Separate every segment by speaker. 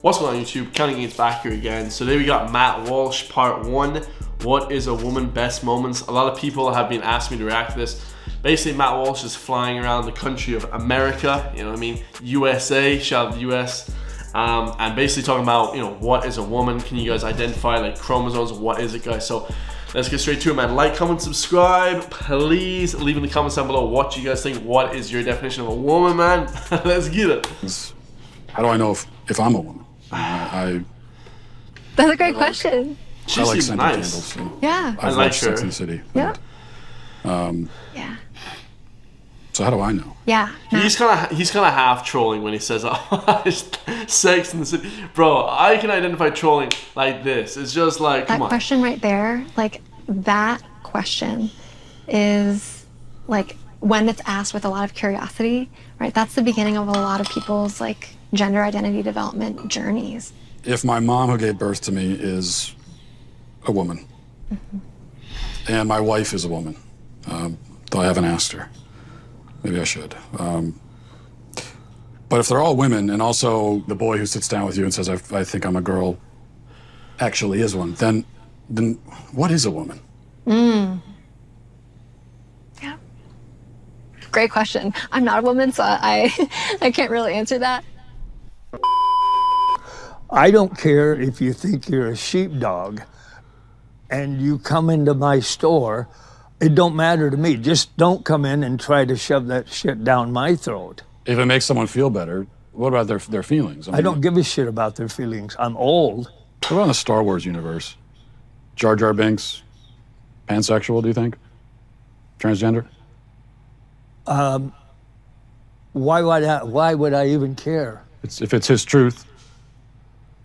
Speaker 1: What's going on YouTube? Counting Gains back here again. So today we got Matt Walsh, part 1. What is a woman best moments? A lot of people have been asking me to react to this. Basically, Matt Walsh is flying around the country of America, you know what I mean? USA, shout out the US. And basically talking about, what is a woman? Can you guys identify like chromosomes? What is it, guys? So let's get straight to it, man. Like, comment, subscribe. Please leave in the comments down below what you guys think. What is your definition of a woman, man? Let's get it.
Speaker 2: How do I know if I'm a woman? That's
Speaker 3: a great question.
Speaker 1: She
Speaker 2: I like
Speaker 1: seems
Speaker 2: scented
Speaker 1: nice.
Speaker 2: candles. So
Speaker 3: Yeah.
Speaker 2: I've
Speaker 1: like
Speaker 2: watched
Speaker 1: her.
Speaker 2: Sex and the City.
Speaker 3: Yeah.
Speaker 2: Yeah. So how do I know?
Speaker 3: Yeah.
Speaker 1: He's kind of half trolling when he says, "Oh, Sex in the City." Bro, I can identify trolling like this. It's just like, come
Speaker 3: That
Speaker 1: on.
Speaker 3: question right there, like that question is like when it's asked with a lot of curiosity, right? That's the beginning of a lot of people's like gender identity development journeys.
Speaker 2: If my mom who gave birth to me is a woman, and my wife is a woman, though I haven't asked her, maybe I should. But if they're all women, and also the boy who sits down with you and says, I think I'm a girl, actually is one, then what is a woman?
Speaker 3: Yeah. Great question. I'm not a woman, so I can't really answer that.
Speaker 4: I don't care if you think you're a sheepdog and you come into my store. It don't matter to me. Just don't come in and try to shove that shit down my throat.
Speaker 2: If it makes someone feel better, what about their feelings?
Speaker 4: I don't give a shit about their feelings. I'm old.
Speaker 2: What about in the Star Wars universe? Jar Jar Binks, pansexual, do you think? Transgender?
Speaker 4: Why would I even care?
Speaker 2: If it's his truth.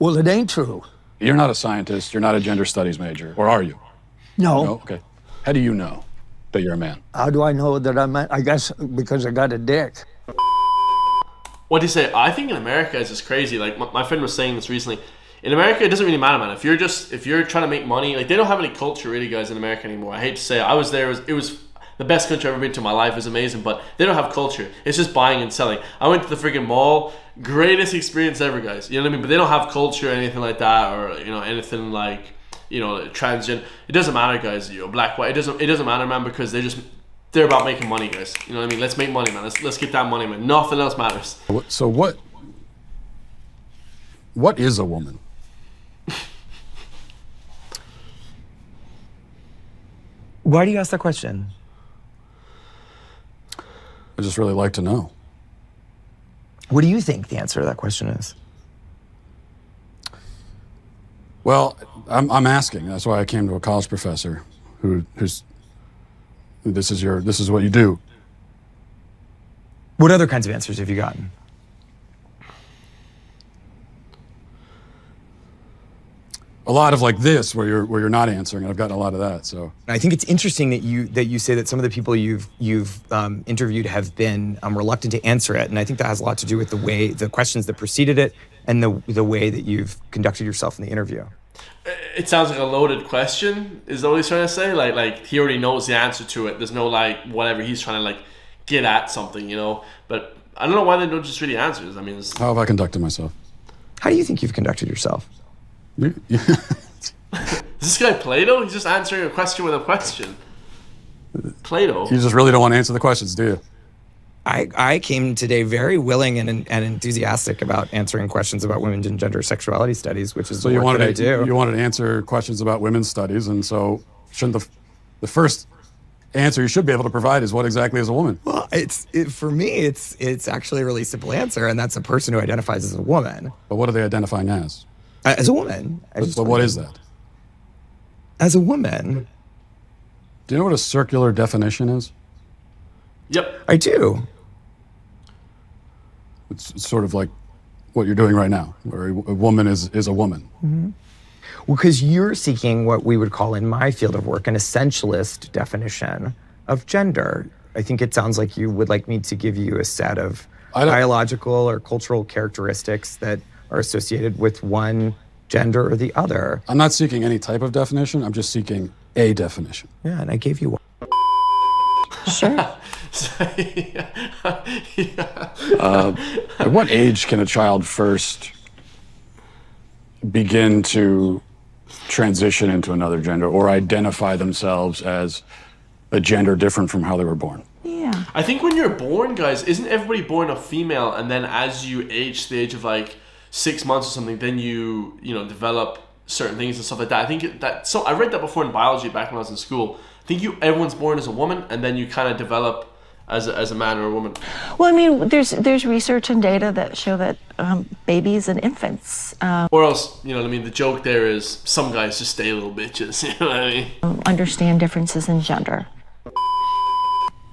Speaker 4: Well, it ain't true.
Speaker 2: You're not a scientist, you're not a gender studies major, or are you?
Speaker 4: No.
Speaker 2: No? Okay. How do you know that you're a man?
Speaker 4: How do I know that I'm I guess because I got a dick.
Speaker 1: What do you say? I think in America it's just crazy. Like my friend was saying this recently. In America, it doesn't really matter, man. If you're trying to make money, like they don't have any culture really, guys, in America anymore. I hate to say it. I was there. It was the best country I've ever been to in my life. It was amazing, but they don't have culture. It's just buying and selling. I went to the freaking mall. Greatest experience ever, guys. You know what I mean? But they don't have culture or anything like that, or anything like transgender. It doesn't matter, guys. Black, white. It doesn't matter, man, because they're about making money, guys. You know what I mean? Let's make money, man. Let's get that money, man. Nothing else matters.
Speaker 2: So what is a woman?
Speaker 5: Why do you ask that question?
Speaker 2: I just really like to know.
Speaker 5: What do you think the answer to that question is?
Speaker 2: Well, I'm asking. That's why I came to a college professor who's this is what you do.
Speaker 5: What other kinds of answers have you gotten?
Speaker 2: A lot of like this, where you're not answering, and I've gotten a lot of that. So
Speaker 5: I think it's interesting that you say that some of the people you've interviewed have been reluctant to answer it, and I think that has a lot to do with the questions that preceded it and the way that you've conducted yourself in the interview.
Speaker 1: It sounds like a loaded question. Is that what he's trying to say? Like he already knows the answer to it. There's no like whatever he's trying to like get at something, But I don't know why they don't just really answer this. I mean,
Speaker 2: how have I conducted myself?
Speaker 5: How do you think you've conducted yourself?
Speaker 1: Is this guy Plato? He's just answering a question with a question. Plato.
Speaker 2: You just really don't want to answer the questions, do you?
Speaker 5: I came today very willing and enthusiastic about answering questions about women and gender sexuality studies, which is
Speaker 2: So
Speaker 5: the
Speaker 2: you
Speaker 5: work
Speaker 2: wanted
Speaker 5: that I do.
Speaker 2: You wanted to answer questions about women's studies, and so shouldn't the first answer you should be able to provide is what exactly is a woman?
Speaker 5: Well, for me, it's actually a really simple answer, and that's a person who identifies as a woman.
Speaker 2: But what are they identifying as?
Speaker 5: As a woman.
Speaker 2: But what is that?
Speaker 5: As a woman.
Speaker 2: Do you know what a circular definition is?
Speaker 1: Yep.
Speaker 5: I do.
Speaker 2: It's sort of like what you're doing right now, where a woman is a woman.
Speaker 5: Mm-hmm. Well, because you're seeking what we would call in my field of work an essentialist definition of gender. I think it sounds like you would like me to give you a set of biological or cultural characteristics that are associated with one gender or the other.
Speaker 2: I'm not seeking any type of definition. I'm just seeking a definition.
Speaker 5: Yeah, and I gave you one.
Speaker 3: Sure.
Speaker 2: At what age can a child first begin to transition into another gender or identify themselves as a gender different from how they were born.
Speaker 6: Yeah.
Speaker 1: I think when you're born, guys, isn't everybody born a female, and then as you age to the age of like 6 months or something, then you develop certain things and stuff like that. I think I read that before in biology back when I was in school. I think everyone's born as a woman, and then you kind of develop as a man or a woman.
Speaker 6: Well, I mean, there's research and data that show that babies and infants
Speaker 1: Or else, you know what I mean, the joke there is some guys just stay little bitches, you know what I mean?
Speaker 6: understand differences in gender.
Speaker 2: I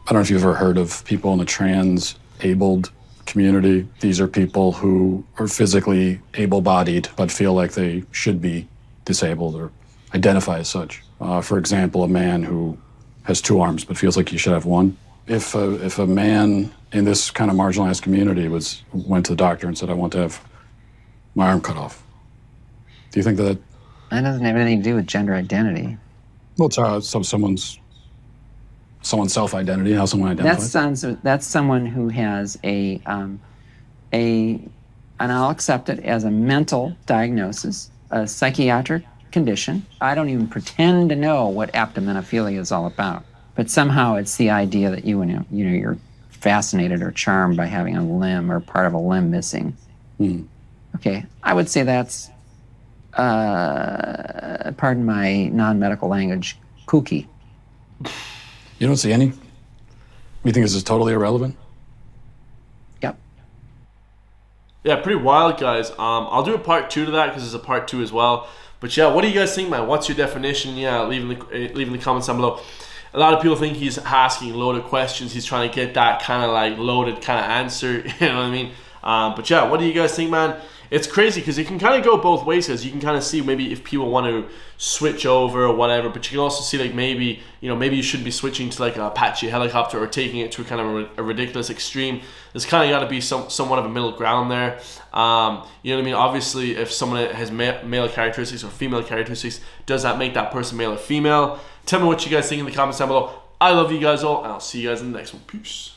Speaker 2: don't know if you've ever heard of people in the trans-abled community. These are people who are physically able-bodied but feel like they should be disabled or identify as such. For example, a man who has 2 arms but feels like he should have 1. If a man in this kind of marginalized community went to the doctor and said, I want to have my arm cut off, do you think that
Speaker 7: doesn't have anything to do with gender identity.
Speaker 2: well, it's someone's self-identity, how someone identifies?
Speaker 7: That's someone who has and I'll accept it as a mental diagnosis, a psychiatric condition. I don't even pretend to know what aptomenophilia is all about, but somehow it's the idea that you're fascinated or charmed by having a limb or part of a limb missing. Okay, I would say that's, pardon my non-medical language, kooky.
Speaker 2: You don't see any? You think this is totally irrelevant?
Speaker 7: Yep.
Speaker 1: Yeah, pretty wild, guys. I'll do a part 2 to that because there's a part 2 as well. But yeah, what do you guys think, man? What's your definition? Yeah, leave in the comments down below. A lot of people think he's asking loaded questions. He's trying to get that kind of like loaded kind of answer. You know what I mean? But yeah, what do you guys think, man? It's crazy because it can kind of go both ways, because you can kind of see maybe if people want to switch over or whatever, but you can also see like maybe you shouldn't be switching to like an Apache helicopter or taking it to kind of a ridiculous extreme. There's kind of got to be somewhat of a middle ground there. You know what I mean? Obviously, if someone has male characteristics or female characteristics, does that make that person male or female? Tell me what you guys think in the comments down below. I love you guys all, and I'll see you guys in the next one. Peace.